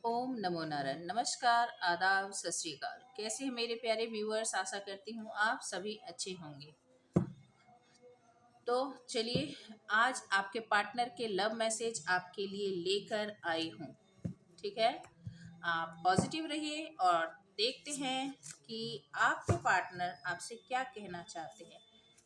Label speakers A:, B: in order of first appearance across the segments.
A: ओम नमो नारायण। नमस्कार, आदाब, सत श्री अकाल। कैसे हैं मेरे प्यारे व्यूअर्स? आशा करती हूँ आप सभी अच्छे होंगे। तो चलिए, आज आपके पार्टनर के लव मैसेज आपके लिए लेकर आई हूँ। ठीक है, आप पॉजिटिव रहिए और देखते हैं कि आपके पार्टनर आपसे क्या कहना चाहते हैं।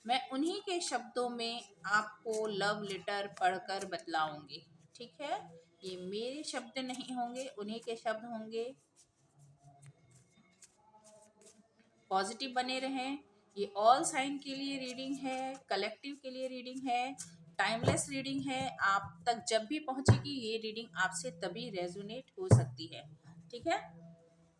A: मैं उन्हीं के शब्दों में आपको लव लेटर पढ़कर बतलाऊंगी। ठीक है, ये मेरे शब्द नहीं होंगे, उन्हीं के शब्द होंगे। पॉजिटिव बने रहें। ये ऑल साइन के लिए रीडिंग है, कलेक्टिव के लिए रीडिंग है, टाइमलेस रीडिंग है। आप तक जब भी पहुंचेगी ये रीडिंग आपसे तभी रेजोनेट हो सकती है। ठीक है,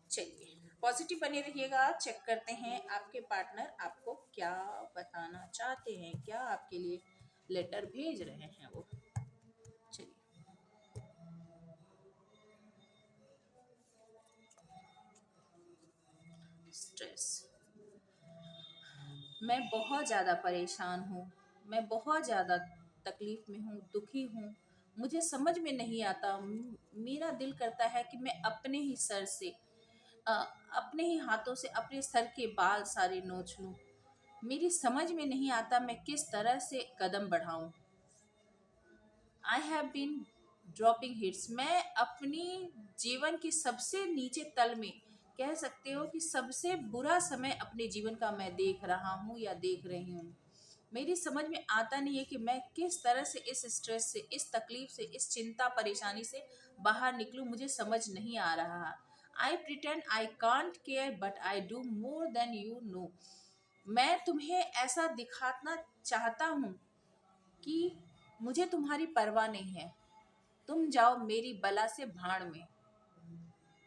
A: चलिए पॉजिटिव बने रहिएगा। चेक करते हैं आपके पार्टनर आपको क्या बताना चाहते हैं, क्या आपके लिए लेटर भेज रहे हैं वो। चलिए, स्ट्रेस। मैं बहुत ज़्यादा परेशान हूँ, मैं बहुत ज़्यादा तकलीफ़ में हूँ, दुखी हूँ। मुझे समझ में नहीं आता, मेरा दिल करता है कि मैं अपने ही सर से अ, अपने ही हाथों से अपने सर के बाल सारे नोच लूँ। मेरी समझ में नहीं आता मैं किस तरह से कदम बढ़ाऊँ। I have been dropping hits. मैं अपनी जीवन की सबसे नीचे तल में, कह सकते हो कि सबसे बुरा समय अपने जीवन का मैं देख रहा हूँ या देख रही हूँ। मेरी समझ में आता नहीं है कि मैं किस तरह से इस स्ट्रेस से, इस तकलीफ से, इस चिंता परेशानी से बाहर निकलूं। मुझे समझ नहीं आ रहा। आई pretend I can't care but I do more than you know. मैं तुम्हें ऐसा दिखाना चाहता हूँ कि मुझे तुम्हारी परवाह नहीं है। तुम जाओ मेरी बला से भाड़ में।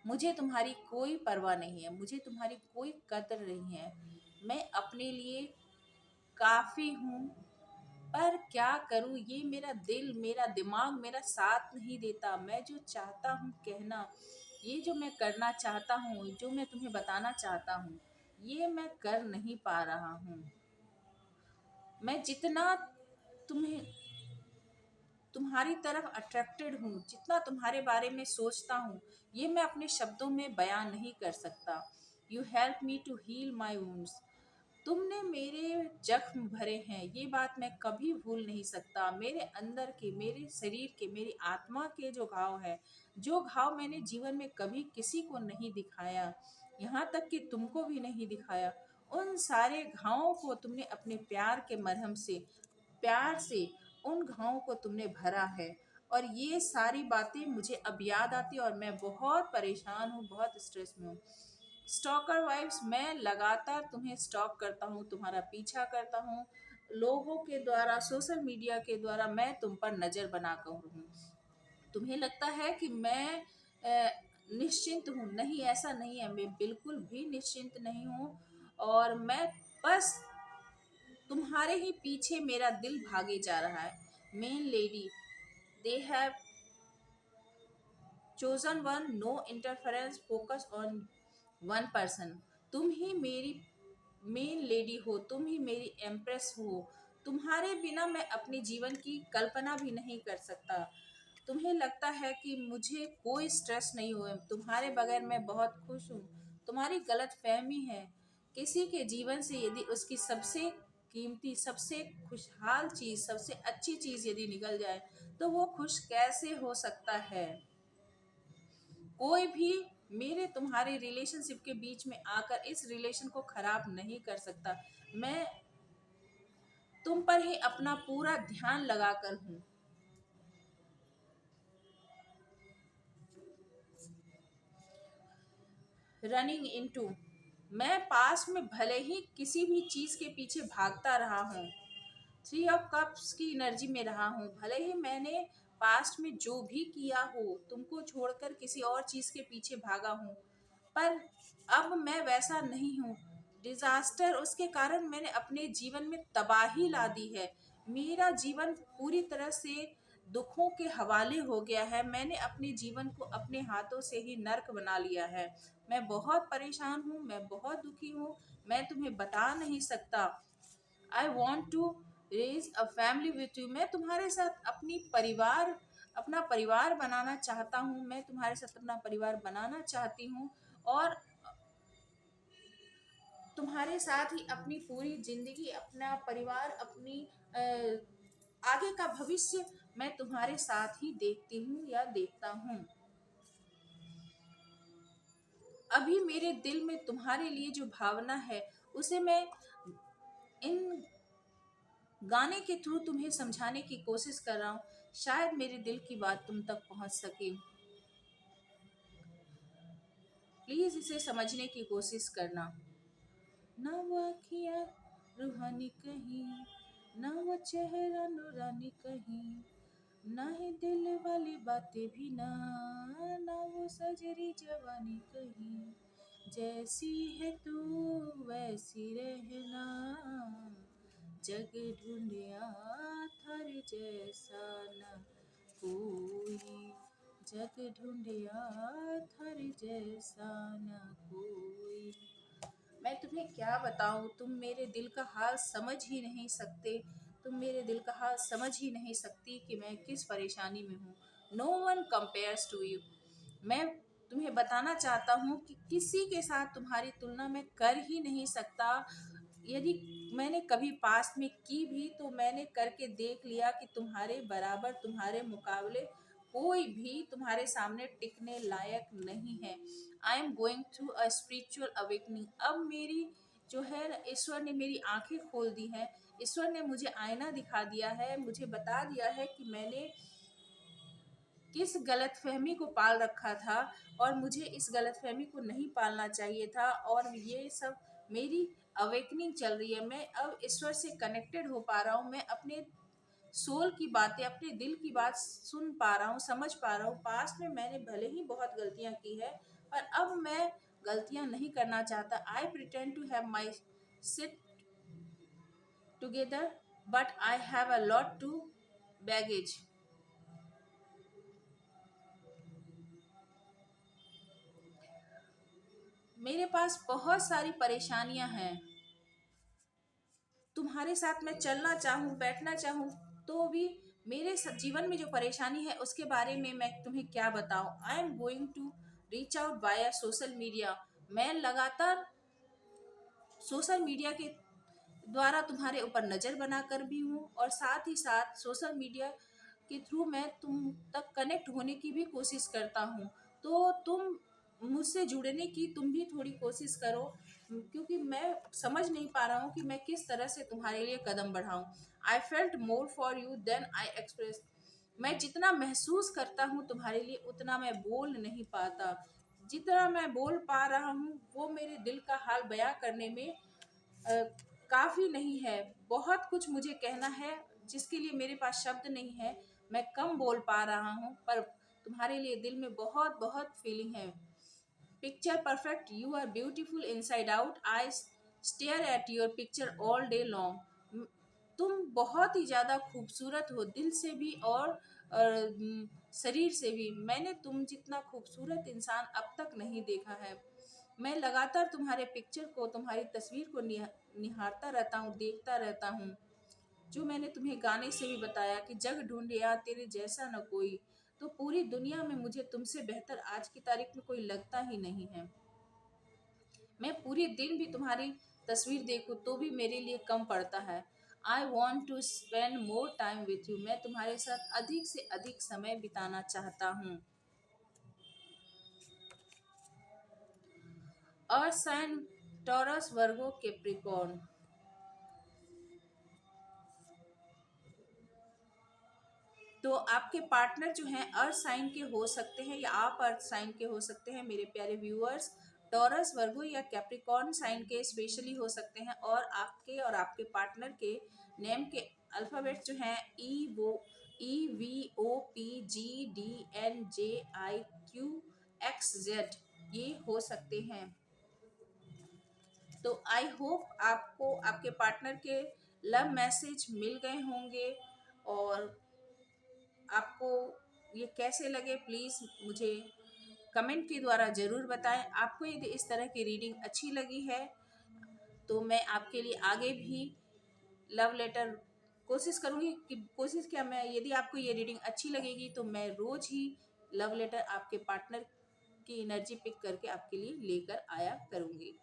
A: मुझे तुम्हारी कोई परवाह नहीं है, मुझे तुम्हारी कोई कदर नहीं है। मैं अपने लिए काफ़ी हूँ, पर क्या करूँ, ये मेरा दिल, मेरा दिमाग मेरा साथ नहीं देता। मैं जो चाहता हूँ कहना, ये जो मैं करना चाहता हूँ, जो मैं तुम्हें बताना चाहता हूँ, ये मैं कर नहीं पा रहा हूँ। मैं जितना तुम्हें तुम्हारी तरफ अट्रैक्टेड हूँ, जितना तुम्हारे बारे में सोचता हूँ, ये मैं अपने शब्दों में बयान नहीं कर सकता। You help me to heal my wounds. तुमने मेरे जख्म भरे हैं, ये बात मैं कभी भूल नहीं सकता। मेरे अंदर के, मेरे शरीर के, मेरी आत्मा के जो घाव है, जो घाव मैंने जीवन में कभी किसी को नहीं दिखाया, यहाँ तक कि तुमको भी नहीं दिखाया, उन सारे घावों को तुमने अपने प्यार के मरहम से, प्यार से उन घावों को तुमने भरा है। और ये सारी बातें मुझे अब याद आती और मैं बहुत परेशान हूँ, बहुत स्ट्रेस में हूँ। स्टॉकर वाइफ्स, मैं लगातार तुम्हें स्टॉक करता हूँ, तुम्हारा पीछा करता हूँ। लोगों के द्वारा, सोशल मीडिया के द्वारा मैं तुम पर नज़र बनाकर हूँ। तुम्हें लगता है कि मैं निश्चिंत हूँ। नहीं, ऐसा नहीं है, मैं बिल्कुल भी निश्चिंत नहीं हूँ। और मैं बस तुम्हारे ही पीछे मेरा दिल भागे जा रहा है। Main lady, they have chosen one, no interference, focus on one person. तुम ही मेरी मेन लेडी हो, तुम ही मेरी एम्प्रेस हो। तुम्हारे बिना मैं अपने जीवन की कल्पना भी नहीं कर सकता। तुम्हें लगता है कि मुझे कोई स्ट्रेस नहीं हुआ, तुम्हारे बगैर मैं बहुत खुश हूँ। तुम्हारी गलत फहमी है। किसी के जीवन से यदि उसकी सबसे कीमती, सबसे खुशहाल चीज़, सबसे अच्छी चीज़ यदि निकल जाए तो वो खुश कैसे हो सकता है। कोई भी मेरे तुम्हारे रिलेशनशिप के बीच में आकर इस रिलेशन को खराब नहीं कर सकता। मैं तुम पर ही अपना पूरा ध्यान लगाकर हूँ। रनिंग इनटू, मैं पास में भले ही किसी भी चीज के पीछे भागता रहा हूँ, थ्री ऑफ कप्स की एनर्जी में रहा हूँ। भले ही मैंने पास्ट में जो भी किया हो, तुमको छोड़कर किसी और चीज के पीछे भागा हूँ, पर अब मैं वैसा नहीं हूँ। डिजास्टर, उसके कारण मैंने अपने जीवन में तबाही ला दी है। मेरा जीवन पूरी तरह से दुखों के हवाले हो गया है। मैंने अपने जीवन को अपने हाथों से ही नर्क बना लिया है। मैं बहुत परेशान हूँ, मैं बहुत दुखी हूँ। मैं तुम्हें बता नहीं सकता। I want to raise a family with you. मैं तुम्हारे साथ अपनी परिवार अपना परिवार बनाना चाहता हूँ, मैं तुम्हारे साथ अपना परिवार बनाना चाहती हूँ और तुम्हारे साथ ही अपनी पूरी जिंदगी, अपना परिवार, अपनी आगे का भविष्य मैं तुम्हारे साथ ही देखती हूँ या देखता हूँ। अभी मेरे दिल में तुम्हारे लिए जो भावना है उसे मैं इन गाने के थ्रू तुम्हें समझाने की कोशिश कर रहा हूँ। शायद मेरे दिल की बात तुम तक पहुंच सके। प्लीज इसे समझने की कोशिश करना। ना वो आँखियाँ रूहानी कहीं, ना वो चेहरा नूरानी कहीं, ना ही दिल वाली बातें भी, ना ना वो सजरी जवानी कहीं। जैसी है तू वैसी रहना, जग ढूंढिया थर जैसा न कोई, जग ढूंढिया थर जैसा न कोई। मैं तुम्हें क्या बताऊं, तुम मेरे दिल का हाल समझ ही नहीं सकते। तुम मेरे दिल का हाल समझ ही नहीं सकती कि मैं किस परेशानी में हूँ। No one compares to you. मैं तुम्हें बताना चाहता हूँ कि किसी के साथ तुम्हारी तुलना मैं कर ही नहीं सकता। यदि मैंने कभी पास्ट में की भी तो मैंने करके देख लिया कि तुम्हारे बराबर, तुम्हारे मुकाबले कोई भी तुम्हारे सामने टिकने लायक नहीं है। आई am going through a spiritual awakening. अब मेरी जो है ना, ईश्वर ने मेरी आंखें खोल दी हैं। ईश्वर ने मुझे आईना दिखा दिया है, मुझे बता दिया है कि मैंने किस गलतफहमी को पाल रखा था और मुझे इस गलतफहमी को नहीं पालना चाहिए था। और ये सब मेरी अवेकनिंग चल रही है। मैं अब ईश्वर से कनेक्टेड हो पा रहा हूँ। मैं अपने सोल की बातें, अपने दिल की बात सुन पा रहा हूँ, समझ पा रहा हूँ। पास्ट में मैंने भले ही बहुत गलतियां की है पर अब मैं गलतियां नहीं करना चाहता। I pretend to have my sit together but I have a lot to baggage. मेरे पास बहुत सारी परेशानियां हैं। तुम्हारे साथ मैं चलना चाहूँ, बैठना चाहूँ तो भी मेरे जीवन में जो परेशानी है उसके बारे में मैं तुम्हें क्या बताऊं। I am going to reach out by social media. मैं लगातार सोशल मीडिया के द्वारा तुम्हारे ऊपर नज़र बनाकर भी हूँ और साथ ही साथ सोशल मीडिया के थ्रू मैं तुम तक कनेक्ट होने की भी कोशिश करता हूँ। तो तुम मुझसे जुड़ने की तुम भी थोड़ी कोशिश करो, क्योंकि मैं समझ नहीं पा रहा हूँ कि मैं किस तरह से तुम्हारे लिए कदम बढ़ाऊँ। I felt more for you than I express. मैं जितना महसूस करता हूँ तुम्हारे लिए उतना मैं बोल नहीं पाता। जितना मैं बोल पा रहा हूँ वो मेरे दिल का हाल बयां करने में काफ़ी नहीं है। बहुत कुछ मुझे कहना है जिसके लिए मेरे पास शब्द नहीं है। मैं कम बोल पा रहा हूँ पर तुम्हारे लिए दिल में बहुत बहुत फीलिंग है। Picture perfect, you are beautiful inside out, I stare at your picture all day long. तुम बहुत ही ज़्यादा खूबसूरत हो, दिल से भी और शरीर से भी। मैंने तुम जितना खूबसूरत इंसान अब तक नहीं देखा है। मैं लगातार तुम्हारे पिक्चर को, तुम्हारी तस्वीर को निहारता रहता हूँ, देखता रहता हूँ। जो मैंने तुम्हें गाने से भी बताया कि जग ढूंढिया तेरे जैसा न कोई, तो पूरी दुनिया में मुझे तुमसे बेहतर आज की तारीख में कोई लगता ही नहीं है। मैं पूरे दिन भी तुम्हारी तस्वीर देखूं तो भी मेरे लिए कम पड़ता है। I want to spend more time with you. मैं तुम्हारे साथ अधिक से अधिक समय बिताना चाहता हूँ। अर्थ साइन टॉरस, वर्गो, कैप्रिकॉर्न। तो आपके पार्टनर जो हैं अर्थ साइन के हो सकते हैं या आप अर्थ साइन के हो सकते हैं मेरे प्यारे व्यूअर्स। टॉरस, वर्गो या कैप्रिकॉर्न साइन के स्पेशली हो सकते हैं। और आपके पार्टनर के नेम के अल्फ़ाबेट जो हैं EVOPGDNJIQXZ, ये हो सकते हैं। तो आई होप आपको आपके पार्टनर के लव मैसेज मिल गए होंगे। और आपको ये कैसे लगे प्लीज़ मुझे कमेंट के द्वारा ज़रूर बताएं। आपको यदि इस तरह की रीडिंग अच्छी लगी है तो मैं आपके लिए आगे भी लव लेटर कोशिश करूँगी कि कोशिश क्या, मैं यदि आपको ये रीडिंग अच्छी लगेगी तो मैं रोज़ ही लव लेटर आपके पार्टनर की एनर्जी पिक करके आपके लिए लेकर आया करूँगी।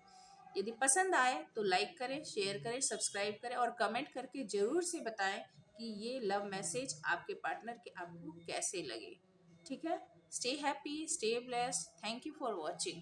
A: यदि पसंद आए तो लाइक करें, शेयर करें, सब्सक्राइब करें और कमेंट करके ज़रूर से बताएं कि ये लव मैसेज आपके पार्टनर के आपको कैसे लगे। ठीक है? Stay happy, stay blessed. Thank you for watching.